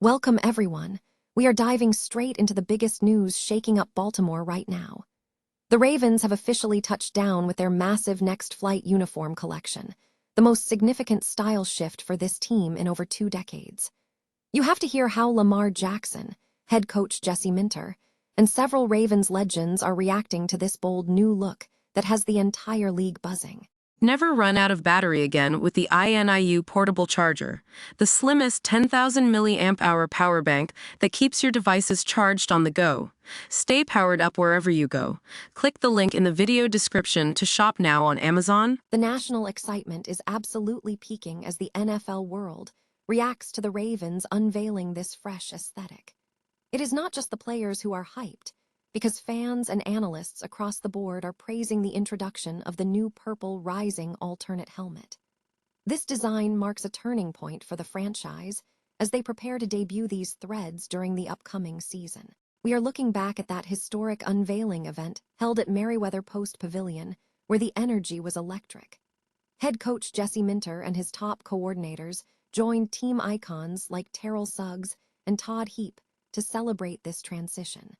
Welcome, everyone. We are diving straight into the biggest news shaking up Baltimore right now. The Ravens have officially touched down with their massive next flight uniform collection, the most significant style shift for this team in over 2 decades. You have to hear how Lamar Jackson, head coach Jesse Minter, and several Ravens legends are reacting to this bold new look that has the entire league buzzing. Never run out of battery again with the INIU portable charger, the slimmest 10,000 milliamp hour power bank that keeps your devices charged on the go. Stay powered up wherever you go. Click the link in the video description to shop now on Amazon. The national excitement is absolutely peaking as the NFL world reacts to the Ravens unveiling this fresh aesthetic. It is not just the players who are hyped, because fans and analysts across the board are praising the introduction of the new purple rising alternate helmet. This design marks a turning point for the franchise as they prepare to debut these threads during the upcoming season. We are looking back at that historic unveiling event held at Merriweather Post Pavilion, where the energy was electric. Head coach Jesse Minter and his top coordinators joined team icons like Terrell Suggs and Todd Heap to celebrate this transition.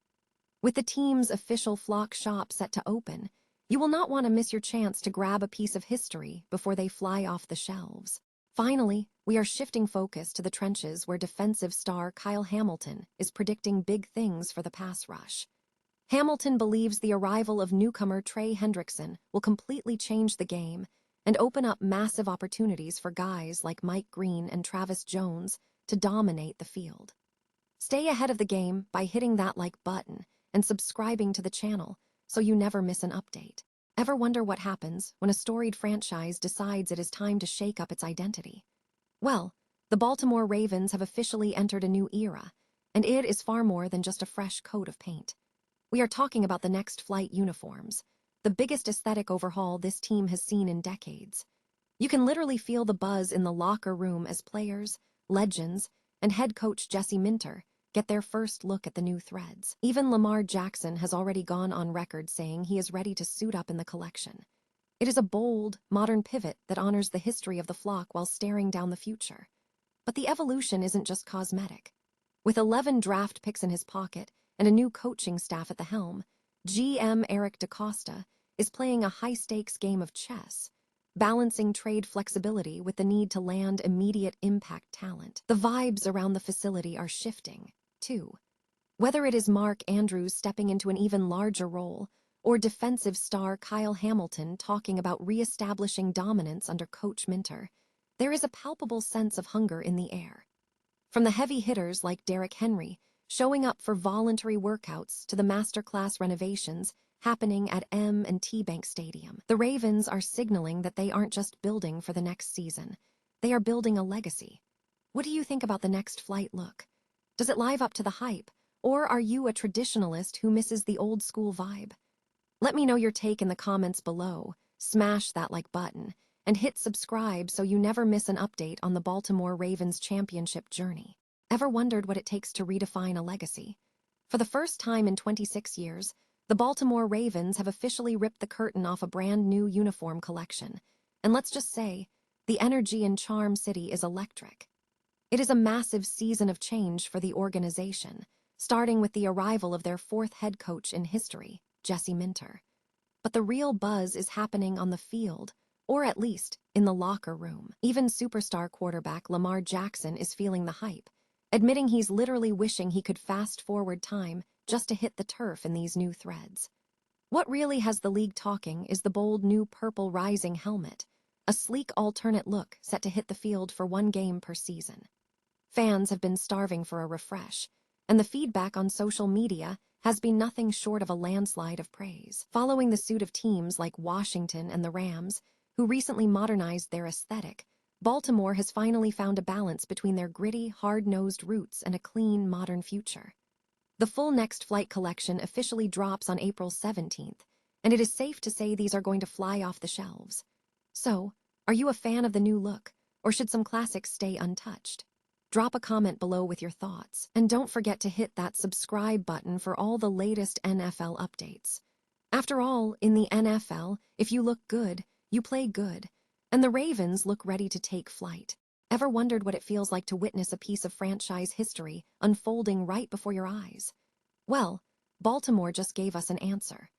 With the team's official flock shop set to open, you will not want to miss your chance to grab a piece of history before they fly off the shelves. Finally, we are shifting focus to the trenches where defensive star Kyle Hamilton is predicting big things for the pass rush. Hamilton believes the arrival of newcomer Trey Hendrickson will completely change the game and open up massive opportunities for guys like Mike Green and Travis Jones to dominate the field. Stay ahead of the game by hitting that like button and subscribing to the channel so you never miss an update. Ever wonder what happens when a storied franchise decides it is time to shake up its identity? Well, the Baltimore Ravens have officially entered a new era, and it is far more than just a fresh coat of paint. We are talking about the next flight uniforms, the biggest aesthetic overhaul this team has seen in decades. You can literally feel the buzz in the locker room as players, legends, and head coach Jesse Minter get their first look at the new threads. Even Lamar Jackson has already gone on record saying he is ready to suit up in the collection. It is a bold, modern pivot that honors the history of the flock while staring down the future. But the evolution isn't just cosmetic. With 11 draft picks in his pocket and a new coaching staff at the helm, GM Eric DeCosta is playing a high-stakes game of chess, balancing trade flexibility with the need to land immediate impact talent. The vibes around the facility are shifting, too. Whether it is Mark Andrews stepping into an even larger role, or defensive star Kyle Hamilton talking about re-establishing dominance under Coach Minter, there is a palpable sense of hunger in the air. From the heavy hitters like Derrick Henry showing up for voluntary workouts to the masterclass renovations happening at M&T Bank Stadium, the Ravens are signaling that they aren't just building for the next season, they are building a legacy. What do you think about the next flight look? Does it live up to the hype, or are you a traditionalist who misses the old school vibe? Let me know your take in the comments below, smash that like button, and hit subscribe so you never miss an update on the Baltimore Ravens championship journey. Ever wondered what it takes to redefine a legacy? For the first time in 26 years, the Baltimore Ravens have officially ripped the curtain off a brand new uniform collection, and let's just say, the energy in Charm City is electric. It is a massive season of change for the organization, starting with the arrival of their 4th head coach in history, Jesse Minter. But the real buzz is happening on the field, or at least in the locker room. Even superstar quarterback Lamar Jackson is feeling the hype, admitting he's literally wishing he could fast-forward time just to hit the turf in these new threads. What really has the league talking is the bold new purple rising helmet, a sleek alternate look set to hit the field for 1 game per season. Fans have been starving for a refresh, and the feedback on social media has been nothing short of a landslide of praise. Following the suit of teams like Washington and the Rams, who recently modernized their aesthetic, Baltimore has finally found a balance between their gritty, hard-nosed roots and a clean, modern future. The full Next Flight collection officially drops on April 17th, and it is safe to say these are going to fly off the shelves. So, are you a fan of the new look, or should some classics stay untouched? Drop a comment below with your thoughts, and don't forget to hit that subscribe button for all the latest NFL updates. After all, in the NFL, if you look good, you play good, and the Ravens look ready to take flight. Ever wondered what it feels like to witness a piece of franchise history unfolding right before your eyes? Well, Baltimore just gave us an answer.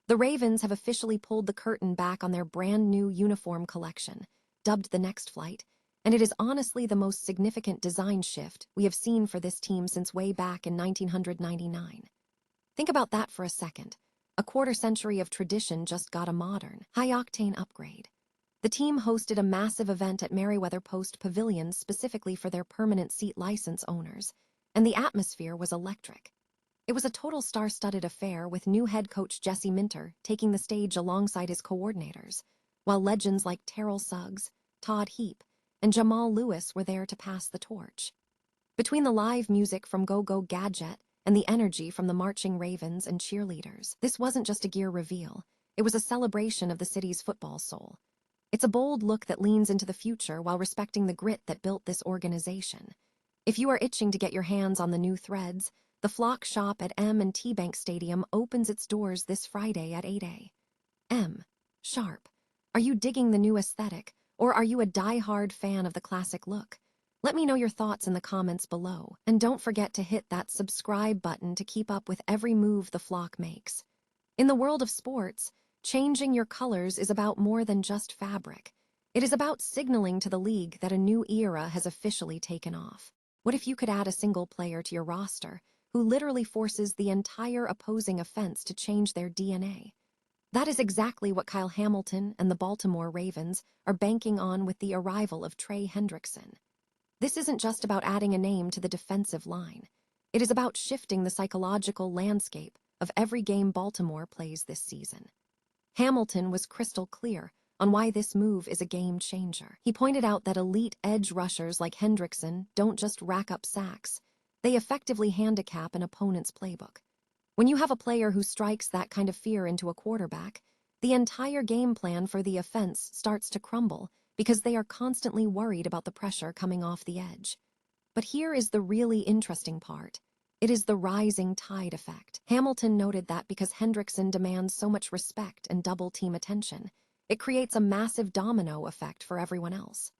The Ravens have officially pulled the curtain back on their brand new uniform collection, dubbed the Next Flight, and it is honestly the most significant design shift we have seen for this team since way back in 1999. Think about that for a second. A quarter-century of tradition just got a modern, high-octane upgrade. The team hosted a massive event at Merriweather Post Pavilion specifically for their permanent seat license owners, and the atmosphere was electric. It was a total star-studded affair with new head coach Jesse Minter taking the stage alongside his coordinators, while legends like Terrell Suggs, Todd Heap, and Jamal Lewis were there to pass the torch. Between the live music from Go Go Gadget and the energy from the marching Ravens and cheerleaders, this wasn't just a gear reveal. It was a celebration of the city's football soul. It's a bold look that leans into the future while respecting the grit that built this organization. If you are itching to get your hands on the new threads, the Flock Shop at M&T Bank Stadium opens its doors this Friday at 8 a.m. Sharp. Are you digging the new aesthetic, or are you a die-hard fan of the classic look? Let me know your thoughts in the comments below, and don't forget to hit that subscribe button to keep up with every move the Flock makes. In the world of sports, changing your colors is about more than just fabric. It is about signaling to the league that a new era has officially taken off. What if you could add a single player to your roster who literally forces the entire opposing offense to change their DNA? That is exactly what Kyle Hamilton and the Baltimore Ravens are banking on with the arrival of Trey Hendrickson. This isn't just about adding a name to the defensive line. It is about shifting the psychological landscape of every game Baltimore plays this season. Hamilton was crystal clear on why this move is a game changer. He pointed out that elite edge rushers like Hendrickson don't just rack up sacks, they effectively handicap an opponent's playbook. When you have a player who strikes that kind of fear into a quarterback, the entire game plan for the offense starts to crumble because they are constantly worried about the pressure coming off the edge. But here is the really interesting part. It is the rising tide effect. Hamilton noted that because Hendrickson demands so much respect and double-team attention, it creates a massive domino effect for everyone else.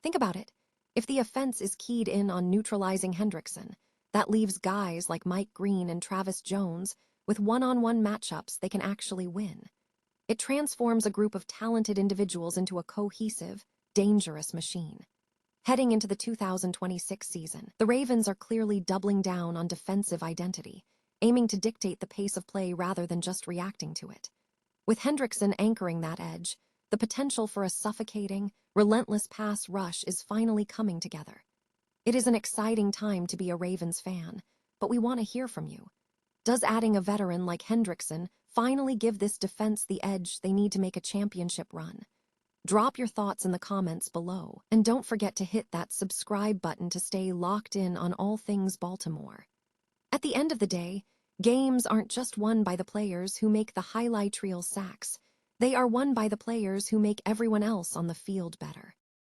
Think about it. If the offense is keyed in on neutralizing Hendrickson, that leaves guys like Mike Green and Travis Jones with one-on-one matchups they can actually win. It transforms a group of talented individuals into a cohesive, dangerous machine. Heading into the 2026 season, the Ravens are clearly doubling down on defensive identity, aiming to dictate the pace of play rather than just reacting to it. With Hendrickson anchoring that edge, the potential for a suffocating, relentless pass rush is finally coming together. It is an exciting time to be a Ravens fan, but we want to hear from you. Does adding a veteran like Hendrickson finally give this defense the edge they need to make a championship run? Drop your thoughts in the comments below, and don't forget to hit that subscribe button to stay locked in on all things Baltimore. At the end of the day, games aren't just won by the players who make the highlight reel sacks. They are won by the players who make everyone else on the field better.